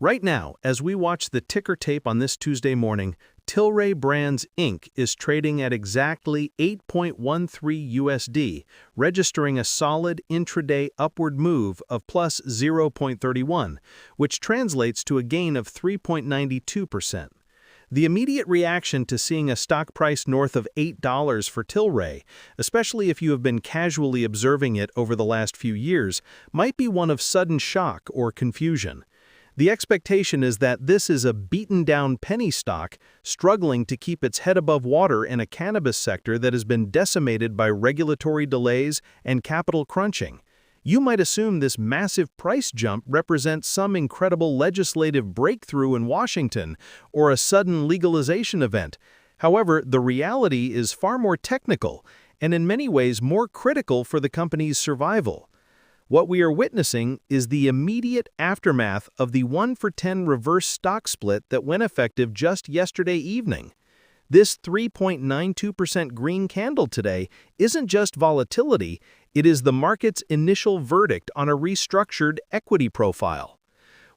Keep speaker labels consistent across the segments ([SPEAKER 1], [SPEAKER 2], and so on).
[SPEAKER 1] Right now, as we watch the ticker tape on this Tuesday morning, Tilray Brands Inc. is trading at exactly 8.13 USD, registering a solid intraday upward move of plus 0.31, which translates to a gain of 3.92%. The immediate reaction to seeing a stock price north of $8 for Tilray, especially if you have been casually observing it over the last few years, might be one of sudden shock or confusion. The expectation is that this is a beaten-down penny stock struggling to keep its head above water in a cannabis sector that has been decimated by regulatory delays and capital crunching. You might assume this massive price jump represents some incredible legislative breakthrough in Washington or a sudden legalization event. However, the reality is far more technical and in many ways more critical for the company's survival. What we are witnessing is the immediate aftermath of the 1-for-10 reverse stock split that went effective just yesterday evening. This 3.92% green candle today isn't just volatility, it is the market's initial verdict on a restructured equity profile.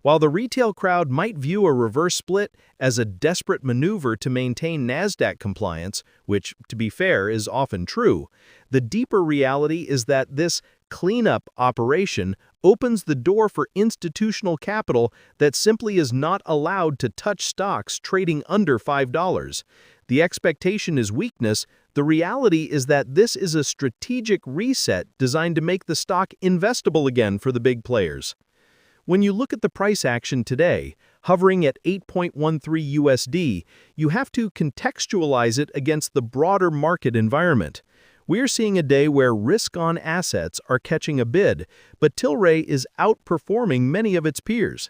[SPEAKER 1] While the retail crowd might view a reverse split as a desperate maneuver to maintain Nasdaq compliance, which, to be fair, is often true, the deeper reality is that this cleanup operation opens the door for institutional capital that simply is not allowed to touch stocks trading under $5. The expectation is weakness. The reality is that this is a strategic reset designed to make the stock investable again for the big players. When you look at the price action today, hovering at 8.13 USD, you have to contextualize it against the broader market environment. We're seeing a day where risk-on assets are catching a bid, but Tilray is outperforming many of its peers.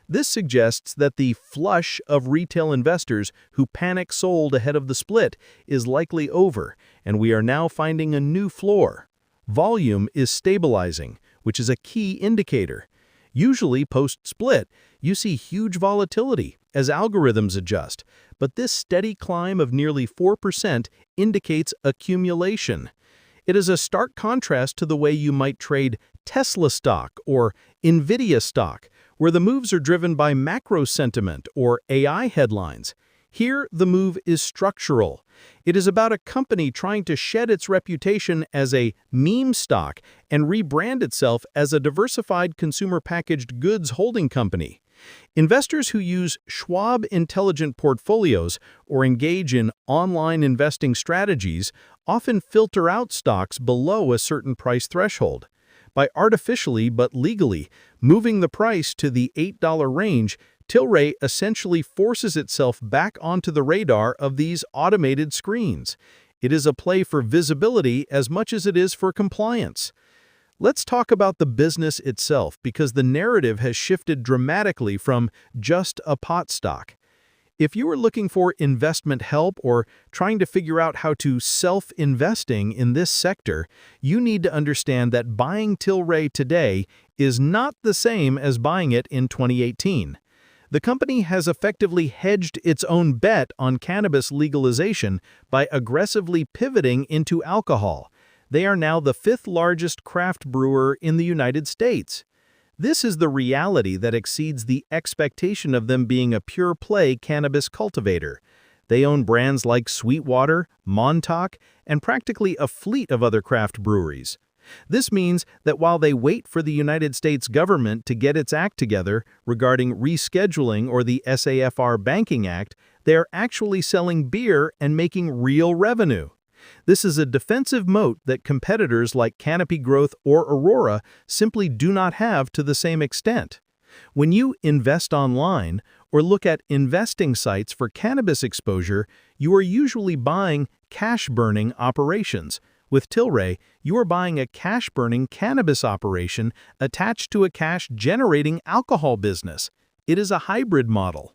[SPEAKER 1] This suggests that the flush of retail investors who panic sold ahead of the split is likely over, and we are now finding a new floor. Volume is stabilizing, which is a key indicator. Usually, post-split, you see huge volatility as algorithms adjust, but this steady climb of nearly 4% indicates accumulation. It is a stark contrast to the way you might trade Tesla stock or Nvidia stock, where the moves are driven by macro sentiment or AI headlines. Here, the move is structural. It is about a company trying to shed its reputation as a meme stock and rebrand itself as a diversified consumer packaged goods holding company. Investors who use Schwab Intelligent Portfolios or engage in online investing strategies often filter out stocks below a certain price threshold. By artificially but legally moving the price to the $8 range, Tilray essentially forces itself back onto the radar of these automated screens. It is a play for visibility as much as it is for compliance. Let's talk about the business itself because the narrative has shifted dramatically from just a pot stock. If you are looking for investment help or trying to figure out how to self-investing in this sector, you need to understand that buying Tilray today is not the same as buying it in 2018. The company has effectively hedged its own bet on cannabis legalization by aggressively pivoting into alcohol. They are now the 5th largest craft brewer in the United States. This is the reality that exceeds the expectation of them being a pure-play cannabis cultivator. They own brands like Sweetwater, Montauk, and practically a fleet of other craft breweries. This means that while they wait for the United States government to get its act together regarding rescheduling or the SAFR Banking Act, they are actually selling beer and making real revenue. This is a defensive moat that competitors like Canopy Growth or Aurora simply do not have to the same extent. When you invest online or look at investing sites for cannabis exposure, you are usually buying cash-burning operations. With Tilray, you are buying a cash-burning cannabis operation attached to a cash-generating alcohol business. It is a hybrid model.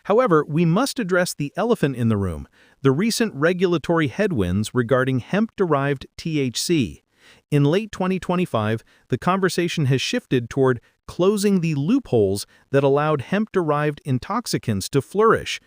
[SPEAKER 1] However, we must address the elephant in the room, the recent regulatory headwinds regarding hemp-derived THC. In late 2025, the conversation has shifted toward closing the loopholes that allowed hemp-derived intoxicants to flourish.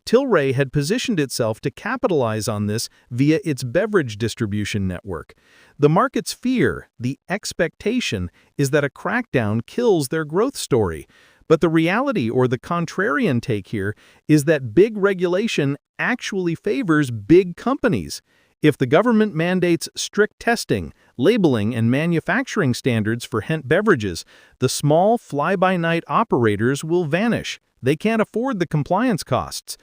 [SPEAKER 1] Tilray had positioned itself to capitalize on this via its beverage distribution network. The market's fear, the expectation, is that a crackdown kills their growth story. But the reality, or the contrarian take here, is that big regulation actually favors big companies. If the government mandates strict testing, labeling, and manufacturing standards for hemp beverages, the small, fly-by-night operators will vanish. They can't afford the compliance costs.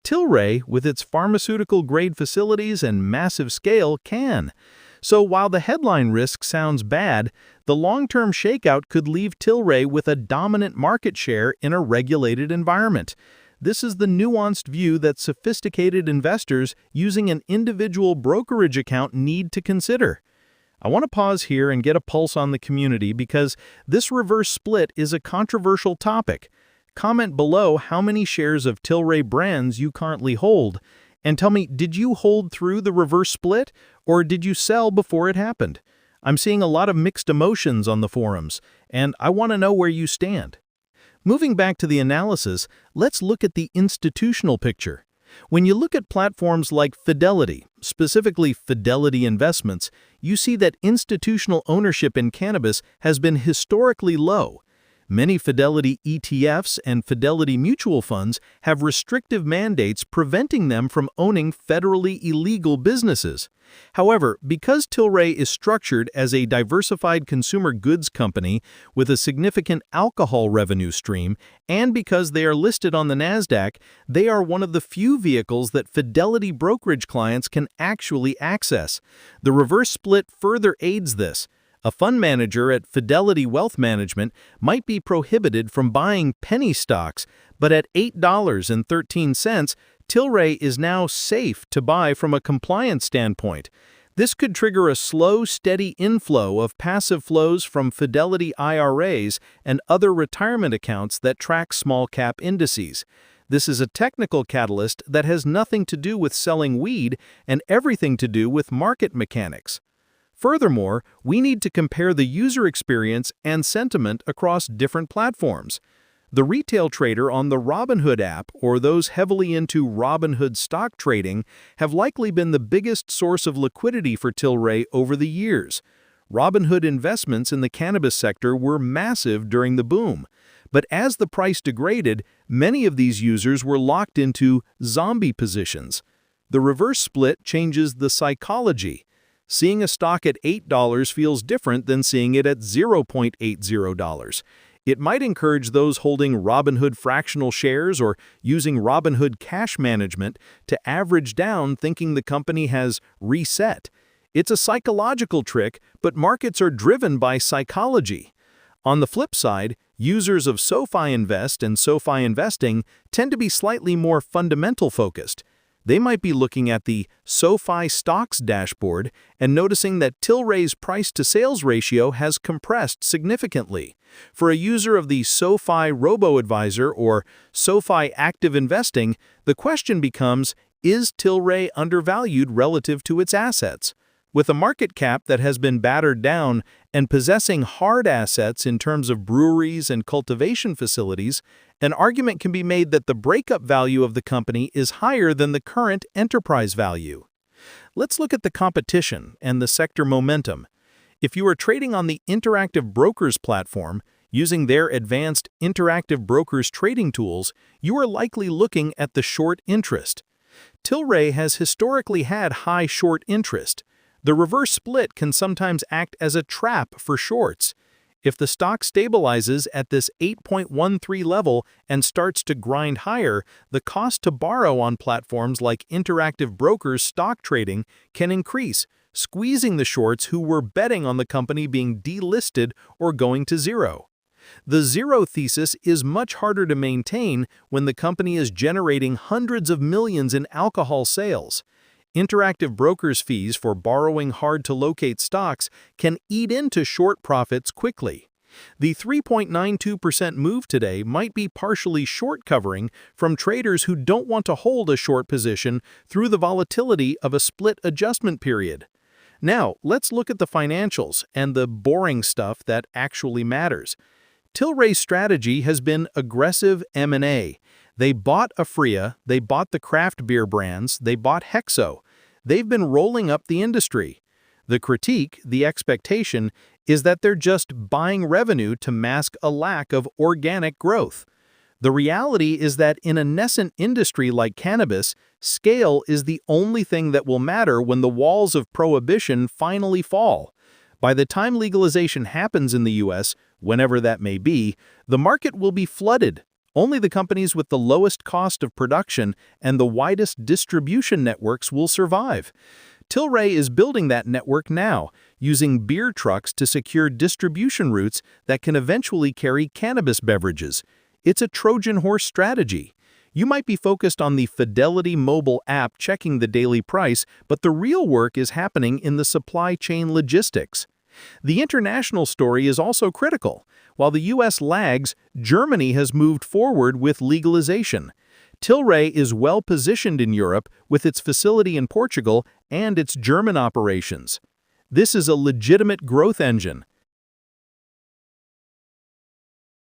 [SPEAKER 1] Tilray, with its pharmaceutical-grade facilities and massive scale, can. So while the headline risk sounds bad, the long-term shakeout could leave Tilray with a dominant market share in a regulated environment. This is the nuanced view that sophisticated investors using an individual brokerage account need to consider. I want to pause here and get a pulse on the community because this reverse split is a controversial topic. Comment below how many shares of Tilray Brands you currently hold, and tell me, did you hold through the reverse split, or did you sell before it happened? I'm seeing a lot of mixed emotions on the forums, and I want to know where you stand. Moving back to the analysis, let's look at the institutional picture. When you look at platforms like Fidelity, specifically Fidelity Investments, you see that institutional ownership in cannabis has been historically low. Many Fidelity ETFs and Fidelity mutual funds have restrictive mandates preventing them from owning federally illegal businesses. However, because Tilray is structured as a diversified consumer goods company with a significant alcohol revenue stream, and because they are listed on the Nasdaq, they are one of the few vehicles that Fidelity brokerage clients can actually access. The reverse split further aids this. A fund manager at Fidelity Wealth Management might be prohibited from buying penny stocks, but at $8.13, Tilray is now safe to buy from a compliance standpoint. This could trigger a slow, steady inflow of passive flows from Fidelity IRAs and other retirement accounts that track small-cap indices. This is a technical catalyst that has nothing to do with selling weed and everything to do with market mechanics. Furthermore, we need to compare the user experience and sentiment across different platforms. The retail trader on the Robinhood app or those heavily into Robinhood stock trading have likely been the biggest source of liquidity for Tilray over the years. Robinhood investments in the cannabis sector were massive during the boom. But as the price degraded, many of these users were locked into zombie positions. The reverse split changes the psychology. Seeing a stock at $8 feels different than seeing it at $0.80. It might encourage those holding Robinhood fractional shares or using Robinhood cash management to average down thinking the company has reset. It's a psychological trick, but markets are driven by psychology. On the flip side, users of SoFi Invest and SoFi Investing tend to be slightly more fundamental focused. They might be looking at the SoFi Stocks dashboard and noticing that Tilray's price-to-sales ratio has compressed significantly. For a user of the SoFi Robo-Advisor or SoFi Active Investing, the question becomes, is Tilray undervalued relative to its assets? With a market cap that has been battered down and possessing hard assets in terms of breweries and cultivation facilities, an argument can be made that the breakup value of the company is higher than the current enterprise value. Let's look at the competition and the sector momentum. If you are trading on the Interactive Brokers platform, using their advanced Interactive Brokers trading tools, you are likely looking at the short interest. Tilray has historically had high short interest. The reverse split can sometimes act as a trap for shorts. If the stock stabilizes at this 8.13 level and starts to grind higher, the cost to borrow on platforms like Interactive Brokers stock trading can increase, squeezing the shorts who were betting on the company being delisted or going to zero. The zero thesis is much harder to maintain when the company is generating hundreds of millions in alcohol sales. Interactive Brokers fees for borrowing hard-to-locate stocks can eat into short profits quickly. The 3.92% move today might be partially short covering from traders who don't want to hold a short position through the volatility of a split adjustment period. Now, let's look at the financials and the boring stuff that actually matters. Tilray's strategy has been aggressive M&A. They bought Afria, they bought the craft beer brands, they bought Hexo. They've been rolling up the industry. The critique, the expectation, is that they're just buying revenue to mask a lack of organic growth. The reality is that in a nascent industry like cannabis, scale is the only thing that will matter when the walls of prohibition finally fall. By the time legalization happens in the US, whenever that may be, the market will be flooded. Only the companies with the lowest cost of production and the widest distribution networks will survive. Tilray is building that network now, using beer trucks to secure distribution routes that can eventually carry cannabis beverages. It's a Trojan horse strategy. You might be focused on the Fidelity mobile app checking the daily price, but the real work is happening in the supply chain logistics. The international story is also critical. While the US lags, Germany has moved forward with legalization. Tilray is well positioned in Europe with its facility in Portugal and its German operations. This is a legitimate growth engine,